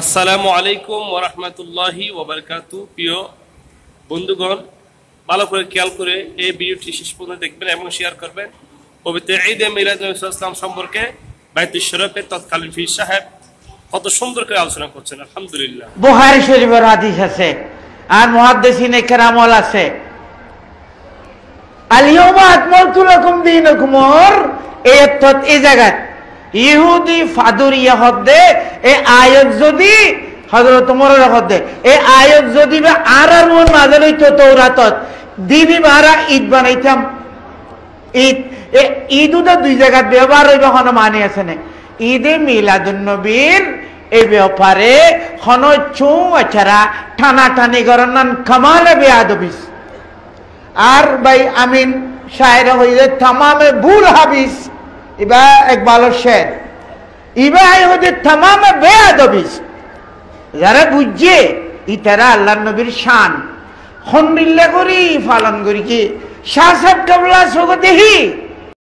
আসসালামু আলাইকুম ওয়া রাহমাতুল্লাহি ওয়া বারাকাতুহু। প্রিয় বন্ধুগণ, ভালো করে খেয়াল করে এই ভিডিওটি শেষ পর্যন্ত দেখবেন এবং শেয়ার করবেন। পবিত্র ঈদ এ মিলাদ নবী সাল্লাল্লাহু আলাইহি ওয়াসাল্লাম সম্পর্কে বাইতুল শরীফের তৎকালীন পীর সাহেব কত সুন্দর করে আলোচনা করছেন। আলহামদুলিল্লাহ। বুখারী শরীফের হাদিস আছে আর মুহাদ্দিসিনে কেরামল আছে। আল-ইয়াওমা আকমালতু লাকুম দীনাকুম, এই জায়গায় ইহুদি ফাদুরিয়া হদ্দে এই আয়াত যদি হযরত ওমরের হদ্দে এই আয়াত যদি আর মন নাযিল হইতো তাওরাতত দিবি মারা ঈদ বানাইতাম। ঈদটা দুই জায়গা ব্যবহার হইবে হন মানে আছে না। ঈদে মিলাদুন নবীর এই ব্যাপারে হন চৌ আছাড়া টানাটানি করেন কামালে বেয়াদবিস। আর ভাই আমিন শায়ের হইলে তামামে ভুল হাবিস ইবা একবালের শের ইবা হইতে তামামে বেয়াদবিস। যারা বুঝছে ইতারা আল্লাহ নবীর শান খন্ডিল্লা করি পালন করি কি শাহ সাহেব কাবলা সগদেহি